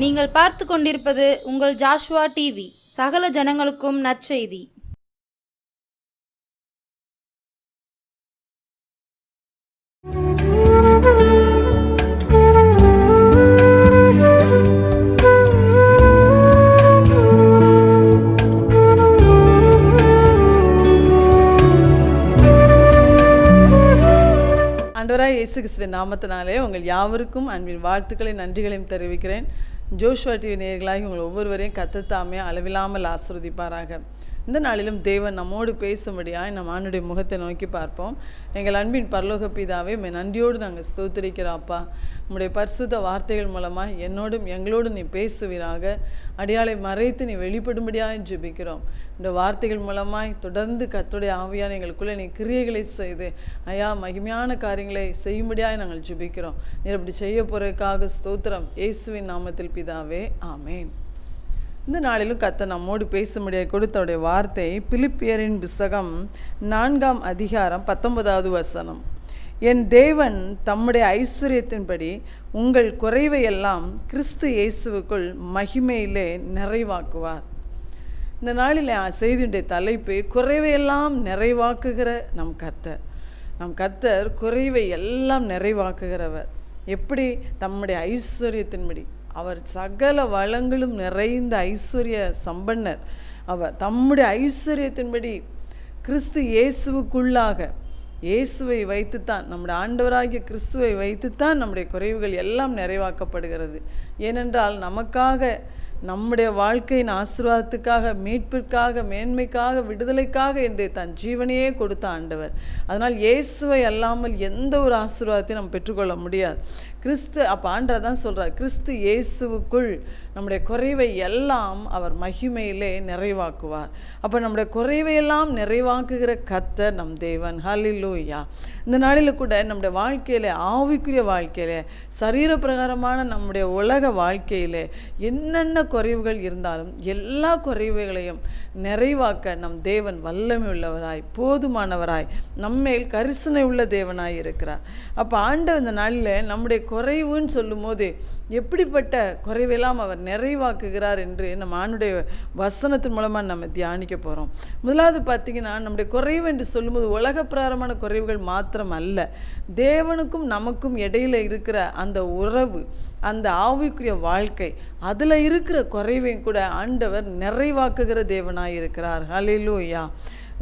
நீங்கள் பார்த்து கொண்டிருப்பது உங்கள் ஜாஷுவா டிவி. சகல ஜனங்களுக்கும் நற்செய்தி. ஆண்டவராய் இயேசு கிறிஸ்துவின் நாமத்தினாலே உங்கள் யாவருக்கும் அன்பின் வாழ்த்துக்களை நன்றிகளையும் தெரிவிக்கிறேன். ஜோஷுவா டிவி நேயர்களாகி உங்கள் ஒவ்வொருவரையும் கர்த்தர் அளவில்லாமல் ஆசீர்வதிப்பாராக. இந்த நாளிலும் தேவன் நம்மோடு பேசும்படியாய் நம் ஆண்டுடைய முகத்தை நோக்கி பார்ப்போம். எங்கள் அன்பின் பரலோக பிதாவே, நன்றியோடு நாங்கள் ஸ்தோத்திரிக்கிறோம். அப்பா, உம்முடைய பரிசுத்த வார்த்தைகள் மூலமாக என்னோடும் எங்களோடு நீ பேசுவீராக. அடியாளை மறைத்து நீ வெளிப்படும்படியாக ஜெபிக்கிறோம். இந்த வார்த்தைகள் மூலமாய் தொடர்ந்து கர்த்தருடைய ஆவியான எங்களுக்குள்ளே நீ கிரியைகளை செய்து ஐயா மகிமையான காரியங்களை செய்யும்படியாக நாங்கள் ஜெபிக்கிறோம். நீ அப்படி செய்ய போறதுக்காக ஸ்தோத்திரம். இயேசுவின் நாமத்தில் பிதாவே, ஆமேன். இந்த நாளிலும் கர்த்தர் நம்மோடு பேசும்படியாக கொடுத்தவுடைய வார்த்தை பிலிப்பியரின் புஸ்தகம் 4ஆம் அதிகாரம் 19வது வசனம். என் தேவன் தம்முடைய ஐஸ்வர்யத்தின்படி உங்கள் குறைவையெல்லாம் கிறிஸ்து இயேசுவுக்குள் மகிமையிலே நிறைவாக்குவார். இந்த நாளில் செய்தியுடைய தலைப்பு குறைவையெல்லாம் நிறைவாக்குகிற நம் கர்த்தர் குறைவை எல்லாம் நிறைவாக்குகிறவர். எப்படி? தம்முடைய ஐஸ்வர்யத்தின்படி. அவர் சகல வளங்களும் நிறைந்த ஐஸ்வர்ய சம்பன்னர். அவர் தம்முடைய ஐஸ்வர்யத்தின்படி கிறிஸ்து இயேசுவுக்குள்ளாக, இயேசுவை வைத்துத்தான், நம்முடைய ஆண்டவராகிய கிறிஸ்துவை வைத்துத்தான் நம்முடைய குறைவுகள் எல்லாம் நிறைவாக்கப்படுகிறது. ஏனென்றால் நமக்காக, நம்முடைய வாழ்க்கையின் ஆசீர்வாதத்துக்காக, மீட்பிற்காக, மேன்மைக்காக, விடுதலைக்காக என்று தன் ஜீவனையே கொடுத்த ஆண்டவர். அதனால் இயேசுவை அல்லாமல் எந்த ஒரு ஆசீர்வாதத்தையும் நம்ம பெற்றுக்கொள்ள முடியாது. அப்போ ஆண்டவர் தான் சொல்கிறார், கிறிஸ்து இயேசுவுக்குள் நம்முடைய குறைவை எல்லாம் அவர் மகிமையிலே நிறைவாக்குவார். அப்போ நம்முடைய குறைவையெல்லாம் நிறைவாக்குகிற கர்த்தர் நம் தேவன். ஹல்லேலூயா. இந்த நாளில் கூட நம்முடைய வாழ்க்கையில், ஆவிக்குரிய வாழ்க்கையில், சரீர பிரகாரமான நம்முடைய உலக வாழ்க்கையில் என்னென்ன குறைவுகள் இருந்தாலும் எல்லா குறைவுகளையும் நிறைவாக்க நம் தேவன் வல்லமை உள்ளவராய், போதுமானவராய், நம்மேல் கரிசனை உள்ள தேவனாய் இருக்கிறார். அப்போ ஆண்டவர் இந்த நாளில் நம்முடைய குறைவுன்னு சொல்லும் போது எப்படிப்பட்ட குறைவெல்லாம் அவர் நிறைவாக்குகிறார் என்று நம்ம ஆண்டுடைய வசனத்தின் மூலமாக நம்ம தியானிக்க போகிறோம். முதலாவது பார்த்திங்கன்னா, நம்முடைய குறைவு என்று சொல்லும்போது உலக பிரகாரமான குறைவுகள் மாத்திரம் அல்ல, தேவனுக்கும் நமக்கும் இடையில் இருக்கிற அந்த உறவு, அந்த ஆவிக்குரிய வாழ்க்கை, அதில் இருக்கிற குறைவையும் கூட ஆண்டவர் நிறைவாக்குகிற தேவனாய் இருக்கிறார். ஹல்லேலூயா.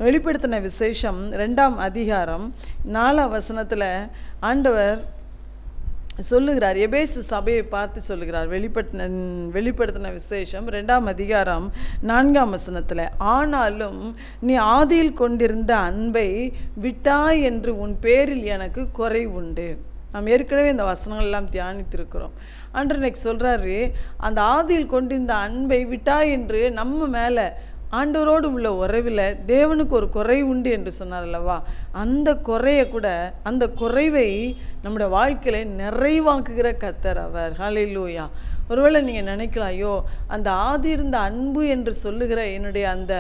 வெளிப்படுத்தின விசேஷம் 2ஆம் அதிகாரம் 4ஆம் வசனத்தில் ஆண்டவர் சொல்லுகிறார், எபேசு சபையை பார்த்து சொல்லுகிறார். வெளிப்படுத்தின விசேஷம் 2ஆம் அதிகாரம் 4ஆம் வசனத்தில், ஆனாலும் நீ ஆதியில் கொண்டிருந்த அன்பை விட்டாய் என்று உன் பேரில் எனக்கு குறை உண்டு. நாம் ஏற்கனவே இந்த வசனங்கள் எல்லாம் தியானித்திருக்கிறோம். ஆண்டவர் சொல்கிறாரு, அந்த ஆதியில் கொண்டிருந்த அன்பை விட்டாய் என்று நம்ம மேலே, ஆண்டவரோடு உள்ள உறவில் தேவனுக்கு ஒரு குறை உண்டு என்று சொன்னார் அல்லவா? அந்த குறையை கூட, அந்த குறைவை நம்முடைய வாழ்க்கையில் நிறைவாக்குகிற கர்த்தர் அவர். ஹல்லேலூயா. ஒருவேளை நீங்கள் நினைக்கலாம், ஐயோ அந்த ஆதி இருந்த அன்பு என்று சொல்லுகிற என்னுடைய அந்த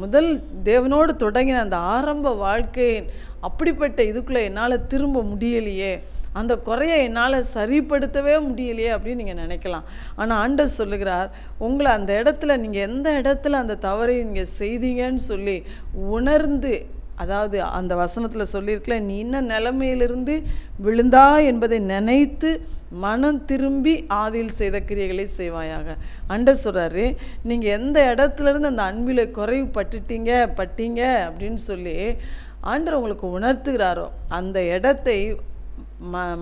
முதல் தேவனோடு தொடங்கின அந்த ஆரம்ப வாழ்க்கையின் அப்படிப்பட்ட இதுக்குள்ளே என்னால் திரும்ப முடியலையே, அந்த குறையை என்னால் சரிப்படுத்தவே முடியலையே அப்படின்னு நீங்கள் நினைக்கலாம். ஆனால் ஆண்டவர் சொல்லுகிறார், உங்களை அந்த இடத்துல, நீங்கள் எந்த இடத்துல அந்த தவறை நீங்கள் செய்தீங்கன்னு சொல்லி உணர்ந்து, அதாவது அந்த வசனத்தில் சொல்லியிருக்கல, நீ இன்ன நிலைமையிலிருந்து விழுந்தா என்பதை நினைத்து மனம் திரும்பி ஆதியில் செய்த கிரியைகளை செய்வாயாக. ஆண்டவர் சொல்கிறாரு, நீங்கள் எந்த இடத்துலேருந்து அந்த அன்பில் குறைவு பட்டீங்க அப்படின்னு சொல்லி ஆண்டவர் உங்களுக்கு உணர்த்துகிறாரோ, அந்த இடத்தை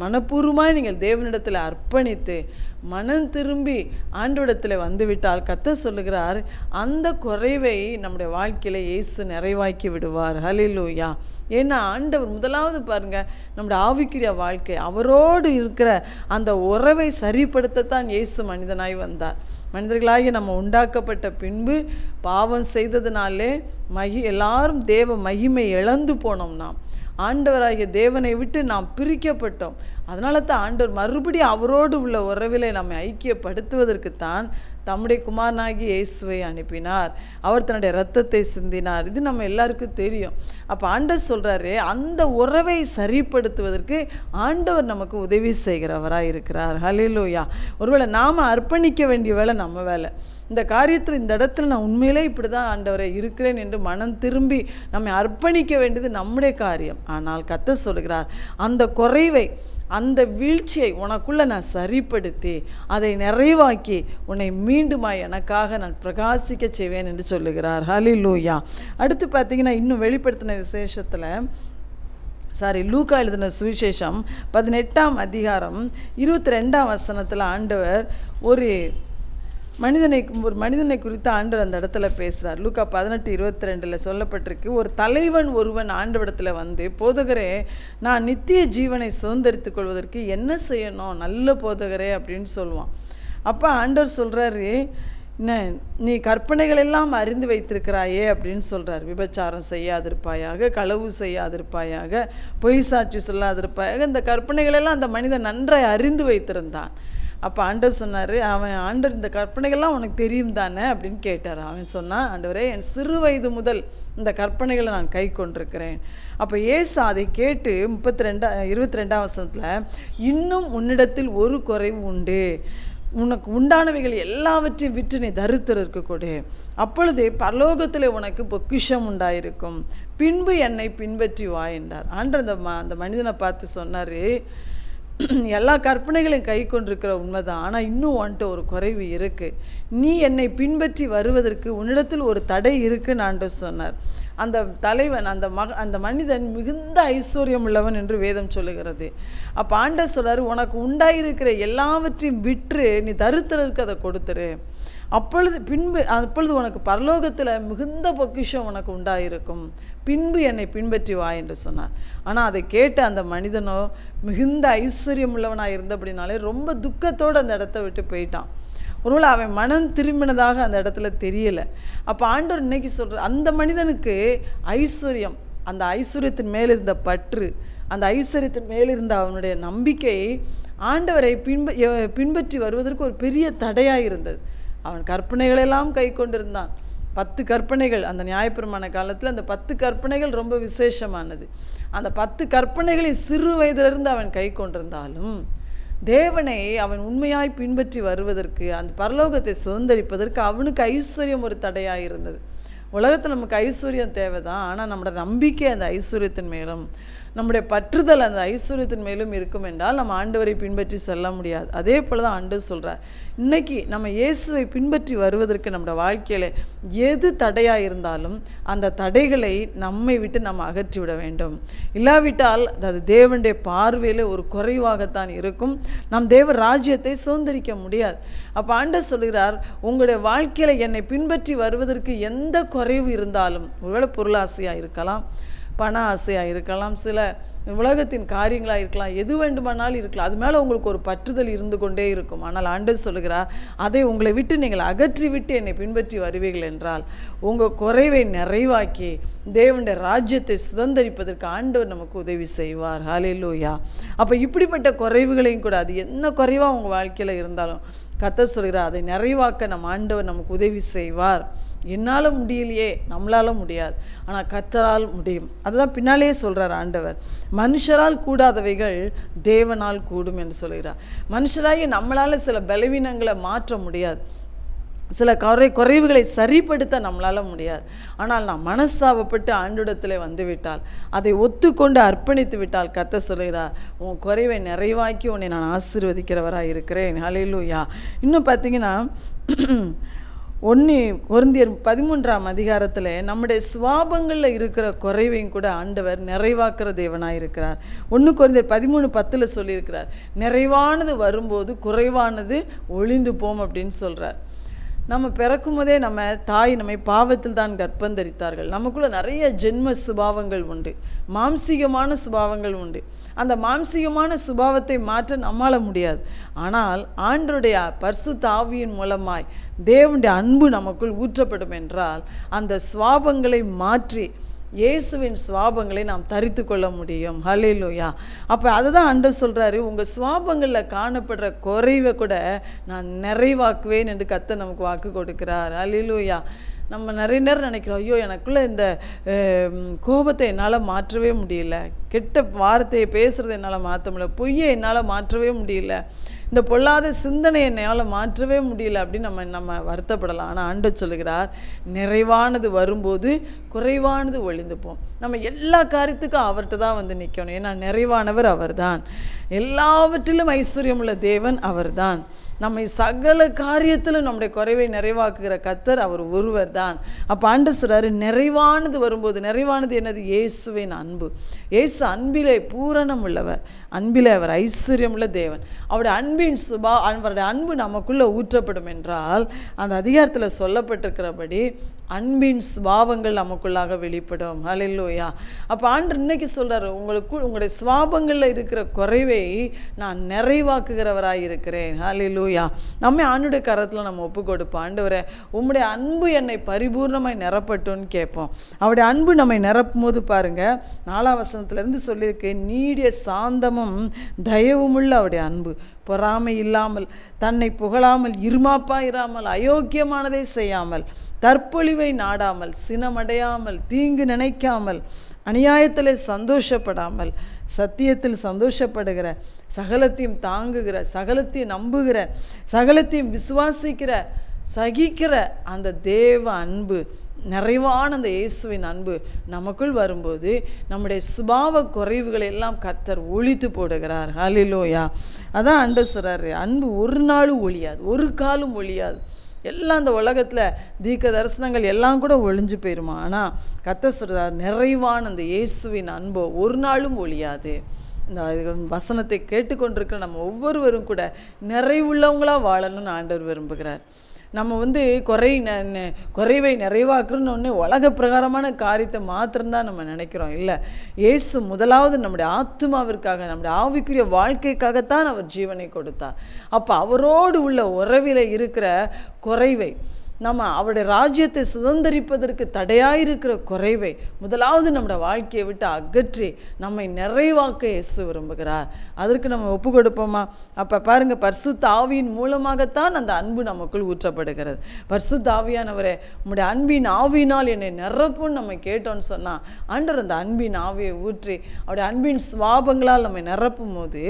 மனப்பூர்வமாய் நீங்கள் தேவனிடத்தில் அர்ப்பணித்து மனம் திரும்பி ஆண்டவரிடத்தில் வந்துவிட்டால் கர்த்தர் சொல்லுகிறார், அந்த குறைவை நம்முடைய வாழ்க்கையில் இயேசு நிறைவாக்கி விடுவார். ஹல்லேலூயா. ஏன்னா ஆண்டவர் முதலாவது பாருங்கள், நம்முடைய ஆவிக்குரிய வாழ்க்கை, அவரோடு இருக்கிற அந்த உறவை சரிப்படுத்தத்தான் இயேசு மனிதனாய் வந்தார். மனிதர்களாகி நம்ம உண்டாக்கப்பட்ட பின்பு பாவம் செய்ததுனாலே எல்லாரும் தேவ மகிமை இழந்து போனோம். நாம் ஆண்டவராகிய தேவனை விட்டு நாம் பிரிக்கப்பட்டோம். அதனால தான் ஆண்டவர் மறுபடியும் அவரோடு உள்ள உறவிலே நம்மை ஐக்கியப்படுத்துவதற்குத்தான் தம்முடைய குமாரனாகி இயேசுவை அனுப்பினார். அவர் தன்னுடைய இரத்தத்தை சிந்தினார். இது நம்ம எல்லாருக்கும் தெரியும். அப்போ ஆண்டவர் சொல்கிறாரு, அந்த உறவை சரிப்படுத்துவதற்கு ஆண்டவர் நமக்கு உதவி செய்கிறவராக இருக்கிறார். ஹல்லேலூயா. ஒருவேளை நாம் அர்ப்பணிக்க வேண்டிய வேலை நம்ம வேலை. இந்த காரியத்தில் இந்த இடத்துல நான் உண்மையிலே இப்படி தான் ஆண்டவரை இருக்கிறேன் என்று மனம் திரும்பி நம்மை அர்ப்பணிக்க வேண்டியது நம்முடைய காரியம். ஆனால் கர்த்தர் சொல்கிறார், அந்த குறைவை, அந்த வீழ்ச்சியை உனக்குள்ளே நான் சரிப்படுத்தி அதை நிறைவாக்கி உன்னை மீண்டுமாய் எனக்காக நான் பிரகாசிக்க செய்வேன் என்று சொல்லுகிறார். ஹல்லேலூயா. அடுத்து பார்த்தீங்கன்னா, இன்னும் வெளிப்படுத்தின விசேஷத்தில் லூக்கா எழுதின சுவிசேஷம் 18ஆம் அதிகாரம் 22ஆம் வசனத்தில் ஆண்டவர் ஒரு மனிதனை குறித்து ஆண்டவர் அந்த இடத்துல பேசுகிறார். லூக்கா 18:22 சொல்லப்பட்டிருக்கு, ஒரு தலைவன் ஒருவன் ஆண்டவரிடத்தில் வந்து, போதகரே, நான் நித்திய ஜீவனை சுதந்தரித்துக் கொள்வதற்கு என்ன செய்யணும் நல்ல போதகரே அப்படின்னு சொல்லுவான். அப்போ ஆண்டவர் சொல்கிறாரு, நீ கற்பனைகள் எல்லாம் அறிந்து வைத்திருக்கிறாயே அப்படின்னு சொல்கிறார். விபச்சாரம் செய்யாதிருப்பாயாக, களவு செய்யாதிருப்பாயாக, பொய் சாட்சி சொல்லாதிருப்பாயாக, இந்த கற்பனைகளெல்லாம் அந்த மனிதன் நன்றாய் அறிந்து வைத்திருந்தான். அப்போ ஆண்டவர் சொன்னார், ஆண்டவர் இந்த கற்பனைகள்லாம் உனக்கு தெரியும் தானே அப்படின்னு கேட்டார். அவன் சொன்னான், ஆண்டவரே, என் சிறு வயது முதல் இந்த கற்பனைகளை நான் கை கொண்டிருக்கிறேன். அப்போ இயேசு அதை கேட்டு 22ஆம் வசனத்தில், இன்னும் உன்னிடத்தில் ஒரு குறைவு உண்டு, உனக்கு உண்டானவைகள் எல்லாவற்றையும் விற்று நீ தரித்திரருக்கு கொடு, அப்பொழுதே பரலோகத்தில் உனக்கு பொக்கிஷம் உண்டாயிருக்கும், பின்பு என்னை பின்பற்றி வா என்றார். ஆண்டவர் அந்த மனிதனை பார்த்து சொன்னார், எல்லா கற்பனைகளையும் கை கொண்டிருக்கிற உண்மைதான், ஆனால் இன்னும் வந்துட்டு ஒரு குறைவு இருக்குது. நீ என்னை பின்பற்றி வருவதற்கு உன்னிடத்தில் ஒரு தடை இருக்குன்னு ஆண்டவர் சொன்னார். அந்த தலைவன், அந்த மனிதன் மிகுந்த ஐஸ்வர்யம் உள்ளவன் என்று வேதம் சொல்லுகிறது. அப்போ ஆண்டவர் சொல்கிறார், உனக்கு உண்டாயிருக்கிற எல்லாவற்றையும் விற்று நீ தரித்திரருக்கு அதை கொடுத்துரு, அப்பொழுது உனக்கு பரலோகத்தில் மிகுந்த பொக்கிஷம் உனக்கு உண்டாயிருக்கும், பின்பு என்னை பின்பற்றி வா என்று சொன்னார். ஆனால் அதை கேட்ட அந்த மனிதனோ மிகுந்த ஐஸ்வர்யம் உள்ளவனாக இருந்தபடினாலே ரொம்ப துக்கத்தோடு அந்த இடத்த விட்டு போயிட்டான். ஒருவேளை அவன் மனம் திரும்பினதாக அந்த இடத்துல தெரியலை. அப்போ ஆண்டவர் இன்னைக்கு சொல்கிற, அந்த மனிதனுக்கு ஐஸ்வர்யம், அந்த ஐஸ்வர்யத்தின் மேல் இருந்த பற்று, அந்த ஐஸ்வர்யத்தின் மேல் இருந்த அவனுடைய நம்பிக்கை ஆண்டவரை பின்பற்றி வருவதற்கு ஒரு பெரிய தடையாக இருந்தது. அவன் கற்பனைகளெல்லாம் கை கொண்டிருந்தான். 10 கற்பனைகள், அந்த நியாயப்பிரமாண காலத்தில் அந்த 10 கற்பனைகள் ரொம்ப விசேஷமானது. அந்த 10 கற்பனைகளை சிறு வயதிலிருந்து அவன் கை கொண்டிருந்தாலும் தேவனை அவன் உண்மையாய் பின்பற்றி வருவதற்கு, அந்த பரலோகத்தை சுதந்தரிப்பதற்கு அவனுக்கு ஐஸ்வர்யம் ஒரு தடையாக இருந்தது. உலகத்தில் நமக்கு ஐஸ்வர்யம் தேவை தான், ஆனால் நம்மளோட நம்பிக்கை அந்த ஐஸ்வர்யத்தின் மேலும், நம்முடைய பற்றுதல் அந்த ஐஸ்வர்யத்தின் மேலும் இருக்கும் என்றால் நம்ம ஆண்டவரை பின்பற்றி செல்ல முடியாது. அதே போல் தான் ஆண்டவர் சொல்கிறார், இன்றைக்கி நம்ம இயேசுவை பின்பற்றி வருவதற்கு நம்மளோட வாழ்க்கையில் எது தடையாக இருந்தாலும் அந்த தடைகளை நம்மை விட்டு நம்ம அகற்றிவிட வேண்டும். இல்லாவிட்டால் அது தேவனுடைய பார்வையில் ஒரு குறைவாகத்தான் இருக்கும். நம் தேவ ராஜ்யத்தை சுதந்திரிக்க முடியாது. அப்போ ஆண்டவர் சொல்கிறார், உங்களுடைய வாழ்க்கையில் என்னை பின்பற்றி வருவதற்கு எந்த குறைவு இருந்தாலும், ஒருவேளை பொருளாசையாக இருக்கலாம், பண ஆசையாக இருக்கலாம், சில உலகத்தின் காரியங்களாக இருக்கலாம், எது வேண்டுமானாலும் இருக்கலாம், அது மேலே உங்களுக்கு ஒரு பற்றுதல் இருந்து கொண்டே இருக்கும். ஆனால் ஆண்டவர் சொல்லுகிறார், அதை உங்களை விட்டு நீங்கள் அகற்றி விட்டு என்னை பின்பற்றி வருவீர்கள் என்றால் உங்கள் குறைவை நிறைவாக்கி தேவனுடைய ராஜ்யத்தை சுதந்தரிப்பதற்கு ஆண்டவர் நமக்கு உதவி செய்வார். ஹல்லேலூயா. அப்போ இப்படிப்பட்ட குறைவுகளையும் கூட, அது என்ன குறைவாக உங்கள் வாழ்க்கையில் இருந்தாலும் கர்த்தர் சொல்கிறார், அதை நிறைவாக்க நம்ம ஆண்டவர் நமக்கு உதவி செய்வார். என்னால் முடியலையே, நம்மளால முடியாது, ஆனால் கர்த்தரால் முடியும். அதுதான் பின்னாலேயே சொல்கிறார் ஆண்டவர், மனுஷரால் கூடாதவைகள் தேவனால் கூடும் என்று சொல்கிறார். மனுஷராகி நம்மளால் சில பலவீனங்களை மாற்ற முடியாது, சில குறைவுகளை சரிப்படுத்த நம்மளால் முடியாது. ஆனால் நாம் மனஸ்தாபப்பட்டு ஆண்டவரிடத்தில் வந்துவிட்டால், அதை ஒத்துக்கொண்டு அர்ப்பணித்து விட்டால் கர்த்தர் சொல்கிறார், உன் குறைவை நிறைவாக்கி உன்னை நான் ஆசீர்வதிக்கிறவராக இருக்கிறேன். ஹல்லேலூயா. இன்னும் பார்த்தீங்கன்னா 1 கொரிந்தியர் 13ஆம் அதிகாரத்தில் நம்முடைய சுவாபங்களில் இருக்கிற குறைவையும் கூட ஆண்டவர் நிறைவாக்குற தேவனாக இருக்கிறார். 1 கொரிந்தியர் 13:10 சொல்லியிருக்கிறார், நிறைவானது வரும்போது குறைவானது ஒளிந்து போம் அப்படின்னு சொல்கிறார். நம்ம பிறக்கும் போதே நம்ம தாய் நம்மை பாவத்தில் தான் கர்ப்பந்தரித்தார்கள். நமக்குள்ள நிறைய ஜென்ம சுபாவங்கள் உண்டு, மாம்சீகமான சுபாவங்கள் உண்டு. அந்த மாம்சீகமான சுபாவத்தை மாற்ற நம்மால முடியாது. ஆனால் ஆண்டவருடைய பரிசுத்த ஆவியின் மூலமாய் தேவனுடைய அன்பு நமக்குள் ஊற்றப்படும் என்றால் அந்த சுபாவங்களை மாற்றி இயேசுவின் சுவாபங்களை நாம் தரித்து கொள்ள முடியும். ஹல்லேலூயா. அப்போ அதுதான் ஆண்டவர் சொல்கிறாரு, உங்கள் சுவாபங்களில் காணப்படுற குறைவை கூட நான் நிறைவாக்குவேன் என்று கர்த்தர் நமக்கு வாக்கு கொடுக்கிறார். ஹல்லேலூயா. நம்ம நிறைய நேரம் நினைக்கிறோம், ஐயோ எனக்குள்ளே இந்த கோபத்தை என்னால் மாற்றவே முடியல, கெட்ட வார்த்தையை பேசுகிறத என்னால் மாற்ற முடியல, பொய்யை என்னால் மாற்றவே முடியல, இந்த பொல்லாத சிந்தனை என்னால் மாற்றவே முடியல அப்படின்னு நம்ம வருத்தப்படலாம். ஆனால் ஆண்டவர் சொல்லுகிறார், நிறைவானது வரும்போது குறைவானது ஒழிந்து போம். நம்ம எல்லா காரியத்துக்கும் அவர்கிட்ட தான் வந்து நிற்கணும். ஏன்னா நிறைவானவர் அவர் தான், எல்லாவற்றிலும் ஐஸ்வர்யமுள்ள தேவன் அவர் தான். நம்மை சகல காரியத்திலும் நம்முடைய குறைவை நிறைவாக்குகிற கர்த்தர் அவர் ஒருவர் தான். அப்போ ஆண்டவர் சொல்றாரு, நிறைவானது வரும்போது, நிறைவானது என்னது? இயேசுவின் அன்பு. இயேசு அன்பிலே பூரணம் உள்ளவர், அன்பிலே அவர் ஐஸ்வர்யம் உள்ள தேவன். அவருடைய அன்பின் அவருடைய அன்பு நமக்குள்ளே ஊற்றப்படும் என்றால் அந்த அதிகாரத்தில் சொல்லப்பட்டிருக்கிறபடி அன்பின் சுபாவங்கள் நமக்குள்ளாக வெளிப்படும். ஹல்லேலூயா. அப்போ ஆண்டவர் இன்னைக்கு சொல்கிறார், உங்களுடைய சுபாவங்களில் இருக்கிற குறைவை நான் நிறைவாக்குகிறவராக இருக்கிறேன். ஹல்லேலூயா. நம்ம ஆண்டுடைய கரத்தில் நம்ம ஒப்பு கொடுப்போம். ஆண்டவரே, உம்முடைய அன்பு என்னை பரிபூர்ணமாய் நிரப்பட்டும்னு கேட்போம். அவருடைய அன்பு நம்மை நிரப்பும் போது பாருங்கள், 4ஆம் வசனத்திலேருந்து சொல்லியிருக்கேன், நீடிய சாந்தமும் தயவுமுள்ள அவருடைய அன்பு, பொறாமை இல்லாமல், தன்னை புகழாமல், இருமாப்பாயிராமல், அயோக்கியமானதை செய்யாமல், தற்பொழிவை நாடாமல், சினமடையாமல், தீங்கு நினைக்காமல், அநியாயத்தில் சந்தோஷப்படாமல், சத்தியத்தில் சந்தோஷப்படுகிற, சகலத்தையும் தாங்குகிற, சகலத்தையும் நம்புகிற, சகலத்தையும் விசுவாசிக்கிற, சகிக்கிற அந்த தேவ அன்பு, நிறைவான அந்த இயேசுவின் அன்பு நமக்குள் வரும்போது நம்முடைய சுபாவ குறைவுகளை எல்லாம் கர்த்தர் ஒழித்து போடுகிறார். ஹல்லேலூயா. அதான் ஆண்டவர் சொல்றாரு, அன்பு ஒரு நாளும் ஒழியாது, ஒரு காலும் ஒழியாது. எல்லாம் அந்த உலகத்தில் தீர்க்க தரிசனங்கள் எல்லாம் கூட ஒழிஞ்சு போயிருமா. ஆனால் கர்த்தர் சொல்றார், நிறைவான அந்த இயேசுவின் அன்போ ஒரு நாளும் ஒழியாது. இந்த வசனத்தை கேட்டுக்கொண்டிருக்கிற நம்ம ஒவ்வொருவரும் கூட நிறைவுள்ளவங்களாக வாழணும்னு ஆண்டவர் விரும்புகிறார். நம்ம வந்து குறைவை நிறைவாக்குறோன்னு ஒன்று உலக பிரகாரமான காரியத்தை மாத்திரம்தான் நம்ம நினைக்கிறோம். இல்லை, இயேசு முதலாவது நம்முடைய ஆத்மாவிற்காக, நம்முடைய ஆவிக்குரிய வாழ்க்கைக்காகத்தான் அவர் ஜீவனை கொடுத்தார். அப்போ அவரோடு உள்ள உறவில் இருக்கிற குறைவை, நம்ம அவருடைய ராஜ்யத்தை சுதந்திரிப்பதற்கு தடையாயிருக்கிற குறைவை முதலாவது நம்முடைய வாழ்க்கையை விட்டு அகற்றி நம்மை நிறைவாக்க இயேசு விரும்புகிறார். அதற்கு நம்ம ஒப்பு கொடுப்போமா? அப்போ பாருங்கள், பரிசுத்த ஆவியின் மூலமாகத்தான் அந்த அன்பு நமக்குள் ஊற்றப்படுகிறது. பரிசுத்த ஆவியானவரே, உம்முடைய அன்பின் ஆவியினால் என்னை நிரப்புன்னு நம்ம கேட்டோன்னு சொன்னால் ஆண்டவர் அந்த அன்பின் ஆவியை ஊற்றி அவருடைய அன்பின் சுவாபங்களால் நம்மை நிரப்பும் போது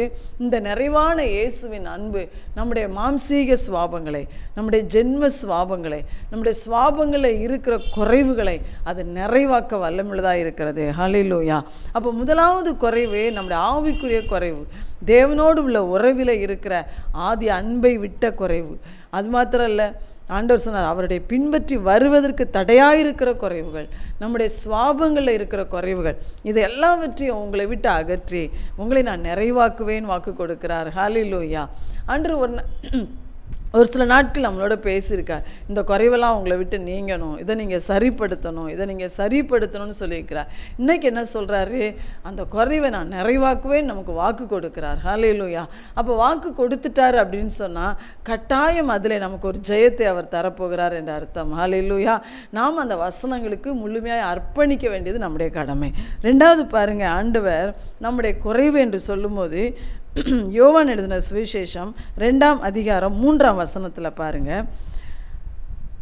இந்த நிறைவான இயேசுவின் அன்பு நம்முடைய மாம்சீக சுவாபங்களை, நம்முடைய ஜென்ம சுவாபங்களை, நம்முடைய சுவாபங்களில் இருக்கிற குறைவுகளை அது நிறைவாக்க வல்லமுள்ளதாக இருக்கிறது. ஹல்லேலூயா. அப்போ முதலாவது குறைவு நம்முடைய ஆவிக்குரிய குறைவு, தேவனோடு உள்ள உறவில் இருக்கிற ஆதி அன்பை விட்ட குறைவு. அது மாத்திரம் இல்லை, ஆண்டவர் சொன்னார், அவருடைய பின்பற்றி வருவதற்கு தடையாயிருக்கிற குறைவுகள், நம்முடைய சுவாபங்களில் இருக்கிற குறைவுகள், இது எல்லாவற்றையும் உங்களை விட்டு அகற்றி உங்களை நான் நிறைவாக்குவேன் வாக்கு கொடுக்கிறார். ஹல்லேலூயா. ஆண்டவர் ஒரு சில நாட்கள் நம்மளோட பேசியிருக்கார், இந்த குறைவெல்லாம் உங்களை விட்டு நீங்கணும், இதை நீங்கள் சரிப்படுத்தணும், இதை நீங்கள் சரிப்படுத்தணும்னு சொல்லியிருக்கிறார். இன்றைக்கி என்ன சொல்கிறாரு? அந்த குறைவை நான் நிறைவாக்குவேன் நமக்கு வாக்கு கொடுக்கிறார். ஹல்லேலூயா. அப்போ வாக்கு கொடுத்துட்டார் அப்படின்னு சொன்னால் கட்டாயம் அதில் நமக்கு ஒரு ஜெயத்தை அவர் தரப்போகிறார் என்ற அர்த்தம். ஹல்லேலூயா. நாம் அந்த வசனங்களுக்கு முழுமையாக அர்ப்பணிக்க வேண்டியது நம்முடைய கடமை. ரெண்டாவது பாருங்கள், ஆண்டவர் நம்முடைய குறைவு என்று சொல்லும்போது யோவான் எழுதின சுவிசேஷம் 2ஆம் அதிகாரம் 3ஆம் வசனத்தில் பாருங்கள்,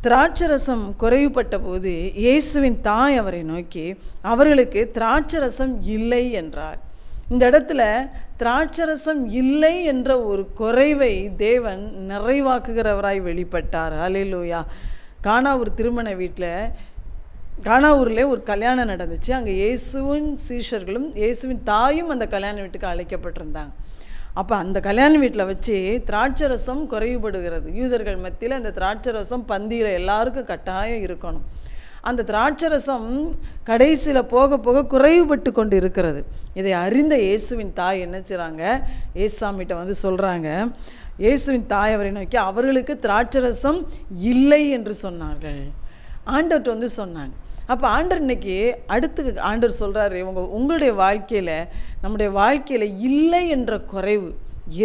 திராட்சரசம் குறைவுபட்ட போது இயேசுவின் தாய் அவரை நோக்கி அவர்களுக்கு திராட்சரசம் இல்லை என்றார். இந்த இடத்துல திராட்சரசம் இல்லை என்ற ஒரு குறைவை தேவன் நிறைவாக்குகிறவராய் வெளிப்பட்டார். ஹல்லேலூயா. கானாவூர் திருமண வீட்டில், கானாவூரில் ஒரு கல்யாணம் நடந்துச்சு. அங்கே இயேசுவின் சீஷர்களும் இயேசுவின் தாயும் அந்த கல்யாண வீட்டுக்கு அழைக்கப்பட்டிருந்தாங்க. அப்போ அந்த கல்யாண வீட்டில் வச்சு திராட்சரசம் குறைவுபடுகிறது. யூதர்கள் மத்தியில் அந்த திராட்சரசம் பந்தியில் எல்லாருக்கும் கட்டாயம் இருக்கணும். அந்த திராட்சரசம் கடைசியில் போக போக குறைவுபட்டு கொண்டு இருக்கிறது. இதை அறிந்த இயேசுவின் தாய் என்ன செய்கிறாங்க? ஏசாமிகிட்ட வந்து சொல்கிறாங்க. இயேசுவின் தாய் அவரை நோக்கி அவர்களுக்கு திராட்சரசம் இல்லை என்று சொன்னார்கள். ஆண்டவர்கிட்ட வந்து சொன்னாங்க. அப்போ ஆண்டவர் இன்னைக்கு அடுத்து ஆண்டவர் சொல்கிறாரு, உங்களுடைய வாழ்க்கையில், நம்முடைய வாழ்க்கையில் இல்லை என்ற குறைவு,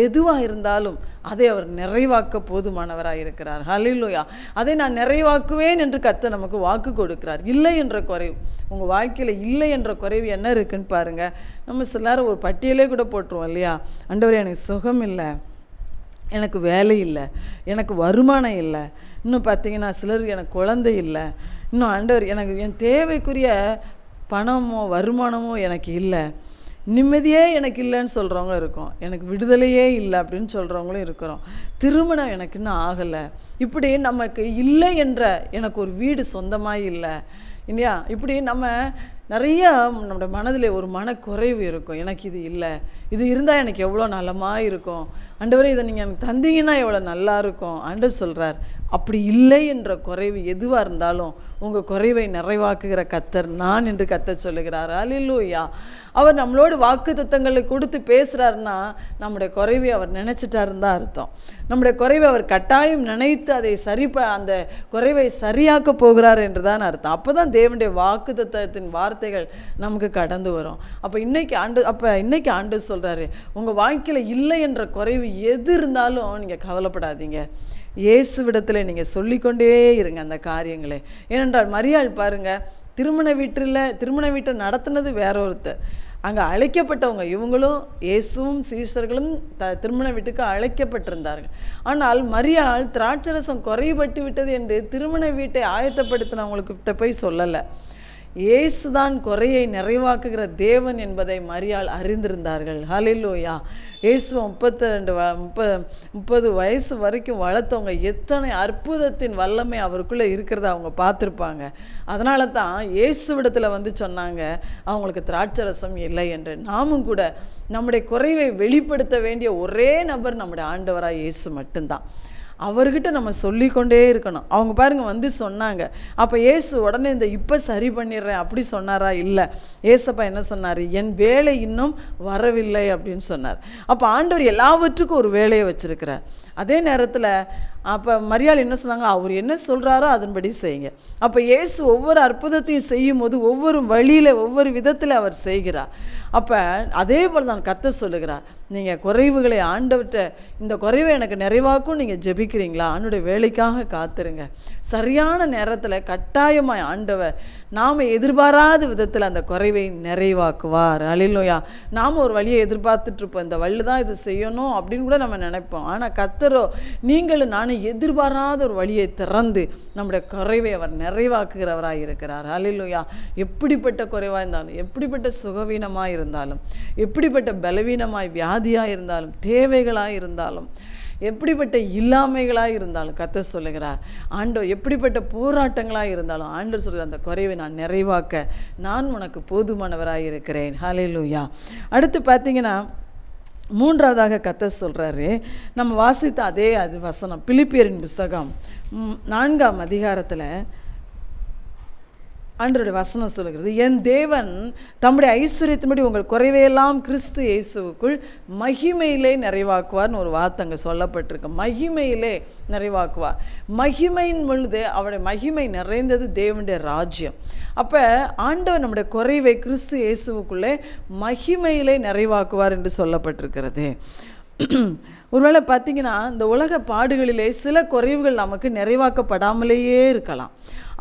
எதுவாக இருந்தாலும் அதை அவர் நிறைவாக்க போதுமானவராக இருக்கிறார். ஹல்லேலூயா. அதை நான் நிறைவாக்குவேன் என்று கர்த்தர் நமக்கு வாக்கு கொடுக்கிறார். இல்லை என்ற குறைவு, உங்கள் வாழ்க்கையில் இல்லை என்ற குறைவு என்ன இருக்குன்னு பாருங்கள். நம்ம சில நேரம் ஒரு பட்டியலே கூட போட்டுருவோம் இல்லையா? ஆண்டவரே எனக்கு சுகம் இல்லை, எனக்கு வேலை இல்லை, எனக்கு வருமானம் இல்லை, இன்னும் பார்த்தீங்கன்னா சிலருக்கு எனக்கு குழந்தை இல்லை, இன்னும் ஆண்டவர் எனக்கு என் தேவைக்குரிய பணமோ வருமானமோ எனக்கு இல்லை, நிம்மதியே எனக்கு இல்லைன்னு சொல்கிறவங்க இருக்கோம், எனக்கு விடுதலையே இல்லை அப்படின்னு சொல்கிறவங்களும் இருக்கிறோம், திருமணம் எனக்கு இன்னும் ஆகலை, இப்படி நமக்கு இல்லை என்ற எனக்கு ஒரு வீடு சொந்தமாக இல்லை இல்லையா? இப்படி நம்ம நிறைய நம்மளோட மனதில் ஒரு மனக்குறைவு இருக்கும். எனக்கு இது இல்லை, இது இருந்தால் எனக்கு எவ்வளோ நலமாக இருக்கும், ஆண்டவரே இதை நீங்கள் எனக்கு தந்தீங்கன்னா எவ்வளோ நல்லா இருக்கும். ஆண்டவர் சொல்கிறார், அப்படி இல்லை என்ற குறைவு எதுவாக இருந்தாலும் உங்கள் குறைவை நிறைவாக்குகிற கர்த்தர் நான் என்று கர்த்தர் சொல்லுகிறார். அல்லேலூயா. அவர் நம்மளோடு வாக்குத்தத்தங்களை கொடுத்து பேசுகிறாருன்னா நம்முடைய குறைவை அவர் நினச்சிட்டாருன்னு தான் அர்த்தம். நம்முடைய குறைவை அவர் கட்டாயம் நினைத்து அதை அந்த குறைவை சரியாக்க போகிறார் என்று தான் அர்த்தம். அப்போ தான் தேவனுடைய வாக்குத்தத்தத்தின் வார்த்தைகள் நமக்கு கடந்து வரும். அப்போ இன்னைக்கு ஆண்டு சொல்கிறாரு, உங்கள் வாழ்க்கையில் இல்லை என்ற குறைவு எது இருந்தாலும் நீங்கள் கவலைப்படாதீங்க, இயேசுவிடத்தில் நீங்கள் சொல்லிக்கொண்டே இருங்க அந்த காரியங்களே. ஏனென்றால் மரியாள் பாருங்கள், திருமண வீட்டை நடத்தினது வேற ஒருத்தர், அங்கே அழைக்கப்பட்டவங்க இவங்களும் இயேசுவும் சீஷர்களும் திருமண வீட்டுக்கு அழைக்கப்பட்டிருந்தார்கள். ஆனால் மரியாள் திராட்சரசம் குறைபட்டு விட்டது என்று திருமண வீட்டை ஆயத்தப்படுத்தினவங்களுக்கு போய் சொல்லலை. இயேசுதான் குறையை நிறைவாக்குகிற தேவன் என்பதை மரியாள் அறிந்திருந்தார்கள். ஹல்லேலூயா. இயேசு 30 வயசு வரைக்கும் வளர்த்தவங்க எத்தனை அற்புதத்தின் வல்லமை அவருக்குள்ளே இருக்கிறத அவங்க பார்த்துருப்பாங்க. அதனால தான் இயேசுவிடத்தில் வந்து சொன்னாங்க அவங்களுக்கு திராட்சரசம் இல்லை என்று. நாமும் கூட நம்முடைய குறைவை வெளிப்படுத்த வேண்டிய ஒரே நபர் நம்முடைய ஆண்டவராக இயேசு மட்டும்தான். அவர்கிட்ட நம்ம சொல்லிக்கொண்டே இருக்கணும். அவங்க பாருங்கள் வந்து சொன்னாங்க. அப்போ இயேசு உடனே இப்போ சரி பண்ணிடுறேன் அப்படி சொன்னாரா? இல்லை. ஏசப்பா என்ன சொன்னார்? என் வேலை இன்னும் வரவில்லை அப்படின்னு சொன்னார். அப்போ ஆண்டவர் எல்லாவற்றுக்கும் ஒரு வேலையை வச்சுருக்கிறார். அதே நேரத்தில் அப்போ மரியாள் என்ன சொன்னாங்க? அவர் என்ன சொல்கிறாரோ அதன்படி செய்யுங்க. அப்போ இயேசு ஒவ்வொரு அற்புதத்தையும் செய்யும் போது ஒவ்வொரு வழியில் ஒவ்வொரு விதத்தில் அவர் செய்கிறார். அப்போ அதே போல் தான் கர்த்தர் சொல்லுகிறார், நீங்கள் குறைவுகளை ஆண்டவர்கிட்ட, இந்த குறைவை எனக்கு நிறைவாக்கும் நீங்கள் ஜெபிக்கிறீங்களா? ஆண்டவருடைய வேலைக்காக காத்துருங்க. சரியான நேரத்தில் கட்டாயமாய் ஆண்டவர் நாம் எதிர்பாராத விதத்தில் அந்த குறைவை நிறைவாக்குவார். அல்லேலூயா. நாம் ஒரு வழியை எதிர்பார்த்துட்ருப்போம், இந்த வழி தான் இது செய்யணும் அப்படின்னு கூட நம்ம நினைப்போம். ஆனால் கர்த்தரோ நீங்களும் நானும் எதிர்பாராத ஒரு வழியை திறந்து நம்முடைய குறைவை அவர் நிறைவாக்குகிறவராக இருக்கிறார். அல்லேலூயா. எப்படிப்பட்ட குறைவாக இருந்தாலும், எப்படிப்பட்ட சுகவீனமாக இருந்தாலும், எப்படிப்பட்ட பலவீனமாய் வியாதியாக இருந்தாலும், தேவைகளாக இருந்தாலும், எப்படிப்பட்ட இல்லாமைகளாக இருந்தாலும் கர்த்தர் சொல்லுகிறார், ஆண்டவர் எப்படிப்பட்ட போராட்டங்களாக இருந்தாலும் ஆண்டவர் சொல்கிறார், அந்த குறைவை நான் நிறைவாக்க நான் உனக்கு போதுமானவராக இருக்கிறேன். ஹல்லேலூயா. அடுத்து பார்த்தீங்கன்னா மூன்றாவதாக கர்த்தர் சொல்கிறாரு, நம்ம வாசித்த அதே வசனம் பிலிப்பியரின் புஸ்தகம் 4ஆம் அதிகாரத்தில் ஆண்டவருடைய வசனம் சொல்லுகிறது, என் தேவன் தம்முடைய ஐஸ்வர்யத்தின்படி உங்கள் குறைவையெல்லாம் கிறிஸ்து இயேசுவுக்குள் மகிமையிலே நிறைவாக்குவார்னு ஒரு வார்த்தை அங்கே சொல்லப்பட்டிருக்கு. மகிமையிலே நிறைவாக்குவார். மகிமையின் பொழுது அவருடைய மகிமை நிறைந்தது தேவனுடைய ராஜ்யம். அப்போ ஆண்டவர் நம்முடைய குறைவை கிறிஸ்து இயேசுவுக்குள்ளே மகிமையிலே நிறைவாக்குவார் என்று சொல்லப்பட்டிருக்கிறது. ஒருவேளை பார்த்தீங்கன்னா இந்த உலக பாடுகளிலே சில குறைவுகள் நமக்கு நிறைவாக்கப்படாமலேயே இருக்கலாம்.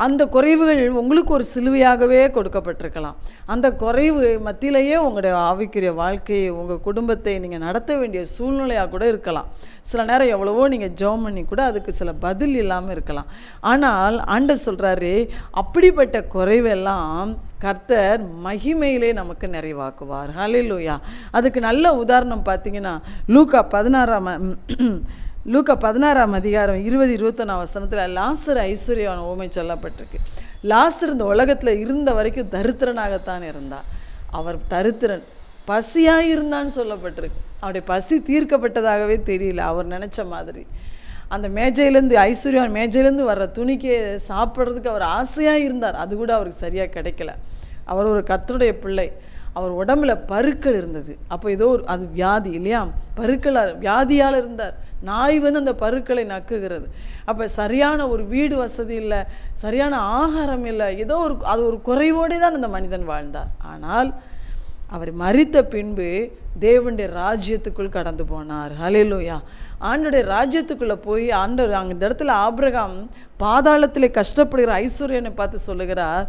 அந்த குறைவுகள் உங்களுக்கு ஒரு சிலுவையாகவே கொடுக்கப்பட்டிருக்கலாம். அந்த குறைவு மத்தியிலேயே உங்களுடைய ஆவிக்குரிய வாழ்க்கையை, உங்கள் குடும்பத்தை நீங்கள் நடத்த வேண்டிய சூழ்நிலையாக கூட இருக்கலாம். சில நேரம் எவ்வளவோ நீங்கள் ஜெபம் பண்ணி கூட அதுக்கு சில பதில் இல்லாமல் இருக்கலாம். ஆனால் ஆண்டவர் சொல்கிறாரு, அப்படிப்பட்ட குறைவெல்லாம் கர்த்தர் மகிமையிலே நமக்கு நிறைவாக்குவார். ஹல்லேலூயா. அதுக்கு நல்ல உதாரணம் பார்த்தீங்கன்னா லூக்கா 16ஆம் அதிகாரம் 20-21 வசனத்தில் லாசர் ஐஸ்வர்யவான் ஓமை சொல்லப்பட்டிருக்கு. லாசர் இந்த உலகத்தில் இருந்த வரைக்கும் தரித்திரனாகத்தான் இருந்தார். அவர் தரித்திரன், பசியாக இருந்தான்னு சொல்லப்பட்டிருக்கு. அவருடைய பசி தீர்க்கப்பட்டதாகவே தெரியல அவர் நினச்ச மாதிரி. அந்த மேஜையிலேருந்து ஐஸ்வர்யவான் மேஜையிலேருந்து வர்ற துணிக்கு சாப்பிட்றதுக்கு அவர் ஆசையாக இருந்தார். அது கூட அவருக்கு சரியாக கிடைக்கல. அவர் ஒரு கர்த்தருடைய பிள்ளை. அவர் உடம்புல பருக்கள் இருந்தது. அப்போ ஏதோ அது வியாதி இல்லையா, வியாதியால் இருந்தார். நாய் வந்து அந்த பருக்களை நக்குகிறது. அப்போ சரியான ஒரு வீடு வசதி இல்லை, சரியான ஆகாரம் இல்லை, ஏதோ அது ஒரு குறைவோடு தான் அந்த மனிதன் வாழ்ந்தார். ஆனால் அவர் மரித்த பின்பு தேவனுடைய ராஜ்யத்துக்குள் கடந்து போனார். ஹல்லேலூயா. ஆண்டவருடைய ராஜ்யத்துக்குள்ளே போய் ஆண்டவர் அங்கே இந்த இடத்துல ஆபிரகாம் பாதாளத்தில் கஷ்டப்படுகிற ஐஸ்வர்யனை பார்த்து சொல்லுகிறார்,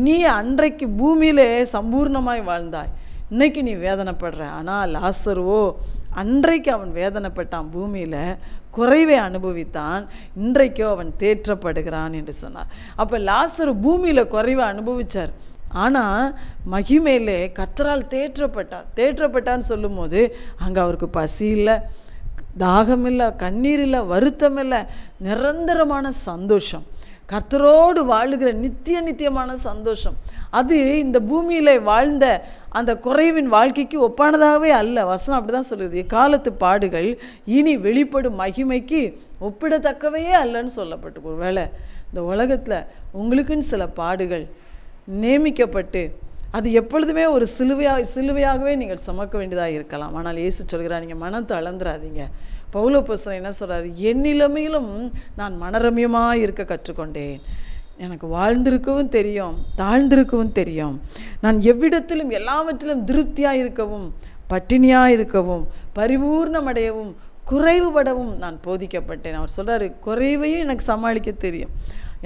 நீ அன்றைக்கு பூமியிலே சம்பூர்ணமாய் வாழ்ந்தாய், இன்னைக்கு நீ வேதனைப்படுற. ஆனால் லாசருவோ அன்றைக்கு அவன் வேதனைப்பட்டான், பூமியில் குறைவை அனுபவித்தான், இன்றைக்கோ அவன் தேற்றப்படுகிறான் என்று சொன்னார். அப்போ லாசரு பூமியில் குறைவை அனுபவித்தார், ஆனால் மகிமையிலே கர்த்தரால் தேற்றப்பட்டான்னு சொல்லும் போது அங்கே அவருக்கு பசி இல்லை, தாகம் இல்லை, கண்ணீர் இல்லை, வருத்தம் இல்லை, நிரந்தரமான சந்தோஷம், கர்த்தரோடு வாழுகிற நித்தியமான சந்தோஷம். அது இந்த பூமியில் வாழ்ந்த அந்த குறைவின் வாழ்க்கைக்கு ஒப்பானதாகவே அல்ல. வசனம் அப்படி தான் சொல்லுது, இக்காலத்து பாடுகள் இனி வெளிப்படும் மகிமைக்கு ஒப்பிடத்தக்கவையே அல்லன்னு சொல்லப்பட்டு. ஒரு வேளை இந்த உலகத்தில் உங்களுக்குன்னு சில பாடுகள் நியமிக்கப்பட்டு அது எப்பொழுதுமே ஒரு சிலுவையாகவே நீங்கள் சுமக்க வேண்டியதாக இருக்கலாம். ஆனால் இயேசு சொல்கிறார், நீங்கள் மனம் தளர்ந்துடாதீங்க. பவுலப்போஸ்தலன் என்ன சொல்கிறார், என் நிலைமையிலும் நான் மனரம்யமாக இருக்க கற்றுக்கொண்டேன். எனக்கு வாழ்ந்திருக்கவும் தெரியும், தாழ்ந்திருக்கவும் தெரியும். நான் எவ்விடத்திலும் எல்லாவற்றிலும் திருப்தியாக இருக்கவும், பட்டினியாக இருக்கவும், பரிபூர்ணமடையவும், குறைவுபடவும் நான் போதிக்கப்பட்டேன். அவர் சொல்கிறார், குறைவையும் எனக்கு சமாளிக்க தெரியும்,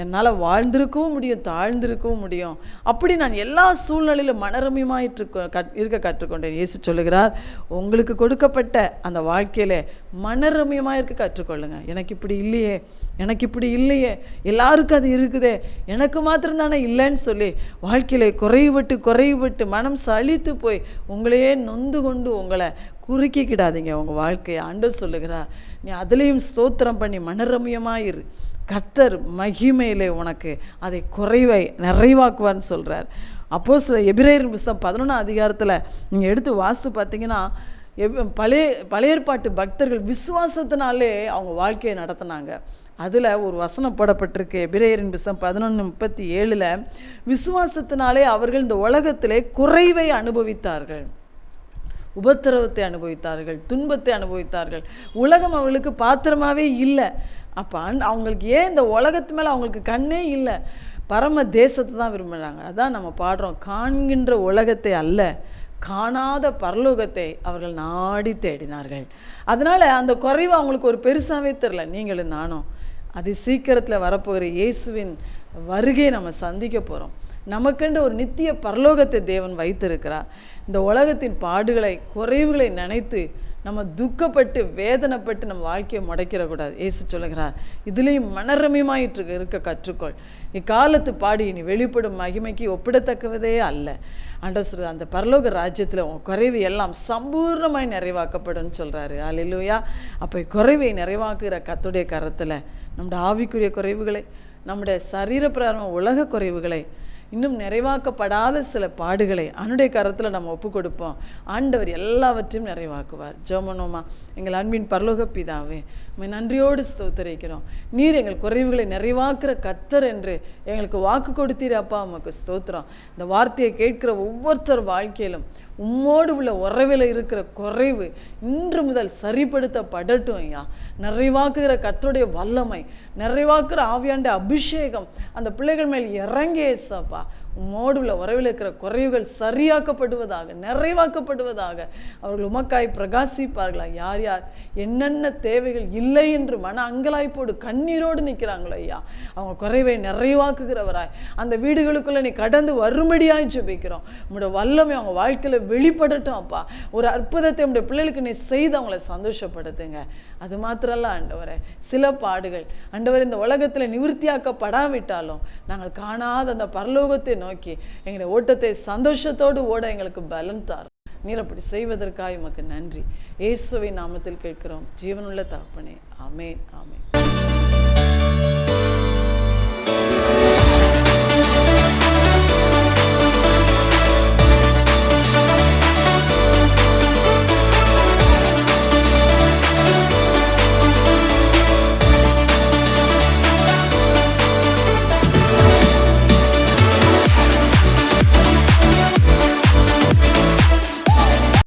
என்னால் வாழ்ந்திருக்கவும் முடியும், தாழ்ந்திருக்கவும் முடியும். அப்படி நான் எல்லா சூழ்நிலையிலும் மனரம்யமாயிட்டு இருக்க கற்றுக்கொண்டேன். இயேசு சொல்லுகிறார், உங்களுக்கு கொடுக்கப்பட்ட அந்த வாழ்க்கையில் மனரம்யமாக இருக்க கற்றுக்கொள்ளுங்க. எனக்கு இப்படி இல்லையே, எல்லாருக்கும் அது இருக்குதே, எனக்கு மாத்திரம்தானே இல்லைன்னு சொல்லி வாழ்க்கையில் குறைவுபட்டு மனம் சலித்து போய் உங்களையே நொந்து கொண்டு உங்களை குறுக்கிக்கிடாதீங்க. உங்கள் வாழ்க்கையை ஆண்டவர் சொல்லுகிறார், நீ அதுலேயும் ஸ்தோத்திரம் பண்ணி மனரம்யமாயிரு, கர்த்தர் மகிமையிலே உனக்கு அதை குறைவை நிறைவாக்குவார்னு சொல்கிறார். அப்போஸ்தலர் எபிரேயரின் புத்தகம் 11 அதிகாரத்தில் நீங்கள் எடுத்து வாசித்து பார்த்தீங்கன்னா, பழைய ஏற்பாட்டு பக்தர்கள் விசுவாசத்தினாலே அவங்க வாழ்க்கையை நடத்தினாங்க. அதில் ஒரு வசனம் போடப்பட்டிருக்கு, எபிரேயரின் புத்தகம் 11:37, விசுவாசத்தினாலே அவர்கள் இந்த உலகத்திலே குறைவை அனுபவித்தார்கள், உபத்திரவத்தை அனுபவித்தார்கள், துன்பத்தை அனுபவித்தார்கள். உலகம் அவங்களுக்கு பாத்திரமாகவே இல்லை. அப்போ அவங்களுக்கு ஏன் இந்த உலகத்து மேலே அவங்களுக்கு கண்ணே இல்லை, பரம தேசத்தை தான் விரும்புகிறாங்க. அதான் நம்ம பாடுறோம், காண்கின்ற உலகத்தை அல்ல, காணாத பரலோகத்தை அவர்கள் நாடி தேடினார்கள். அதனால் அந்த குறைவு அவங்களுக்கு ஒரு பெருசாகவே தெரில. நீங்களும் நானும் அது சீக்கிரத்தில் வரப்போகிற இயேசுவின் வருகையை நம்ம சந்திக்க போகிறோம். நமக்கென்று ஒரு நித்திய பரலோகத்தை தேவன் வைத்திருக்கிறார். இந்த உலகத்தின் பாடுகளை குறைவுகளை நினைத்து நம்ம துக்கப்பட்டு வேதனைப்பட்டு நம்ம வாழ்க்கையை முடைக்கிறக்கூடாது. இயேசு சொல்லுகிறார், இதுலேயும் மனரம்யமாயிட்டு இருக்க கற்றுக்கொள், இக்காலத்து பாடி இனி வெளிப்படும் மகிமைக்கு ஒப்பிடத்தக்கவதே அல்ல. ஆண்டவர் சொல்ற அந்த பரலோக ராஜ்யத்தில் உன் குறைவு எல்லாம் சம்பூர்ணமாய் நிறைவாக்கப்படும் சொல்கிறாரு. அல்லேலூயா. அப்போ குறைவை நிறைவாக்குகிற கர்த்தருடைய கரத்தில் நம்முடைய ஆவிக்குரிய குறைவுகளை, நம்முடைய சரீரப்பிரகாரம் உலக குறைவுகளை, இன்னும் நிறைவாக்கப்படாத சில பாடுகளை அவனுடைய கரத்தில் நம்ம ஒப்பு கொடுப்போம். ஆண்டவர் எல்லாவற்றையும் நிறைவாக்குவார். ஜெபமனோமா. எங்கள் அன்பின் பரலோக பிதாவே, உம்மை நன்றியோடு ஸ்தோத்திரிக்கிறோம். நீர் எங்கள் குறைவுகளை நிறைவாக்குற கர்த்தர் என்று எங்களுக்கு வாக்கு கொடுத்தீர் அப்பா, உமக்கு ஸ்தோத்திரம். இந்த வார்த்தையை கேட்கிற ஒவ்வொருத்தர் வாழ்க்கையிலும் உம்மோடு உள்ள உறவில் இருக்கிற குறைவு இன்று முதல் சரிப்படுத்தப்படட்டும் ஐயா. நிறைவாக்குகிற கர்த்தருடைய வல்லமை, நிறைவாக்குற ஆவியாண்ட அபிஷேகம் அந்த பிள்ளைகள் மேல் இறங்கி ஏசப்பா, உம்மோடு உள்ள உறவில் இருக்கிற குறைவுகள் சரியாக்கப்படுவதாக, நிறைவாக்கப்படுவதாக, அவர்கள் உமக்காய் பிரகாசிப்பார்களா. யார் யார் என்னென்ன தேவைகள் இல்லை என்று மன அங்கலாய்ப்போடு கண்ணீரோடு நிற்கிறாங்களோ ஐயா, அவங்க குறைவை நிறைவாக்குகிறவராய் அந்த வீடுகளுக்குள்ளே நீ கடந்து வரும்படியாய் ஜெபிக்கிறோம். உங்களோட வல்லமை அவங்க வாழ்க்கையில் வெளிப்படட்டும் அப்பா. ஒரு அற்புதத்தை உங்களுடைய பிள்ளைகளுக்கு நீ செய்து அவங்கள சந்தோஷப்படுத்துங்க. அது மாத்திரல்ல ஆண்டவரே, சில பாடுகள் ஆண்டவர் இந்த உலகத்தில் நிவர்த்தியாக்கப்படாவிட்டாலும் நாங்கள் காணாத அந்த பரலோகத்தை நோக்கி எங்களுடைய ஓட்டத்தை சந்தோஷத்தோடு ஓட எங்களுக்கு பலன் தார். நீர் அப்படி செய்வதற்காக உமக்கு நன்றி. இயேசுவின் நாமத்தில் கேட்கிறோம் ஜீவனுள்ள தகப்பனே. ஆமென், ஆமென்.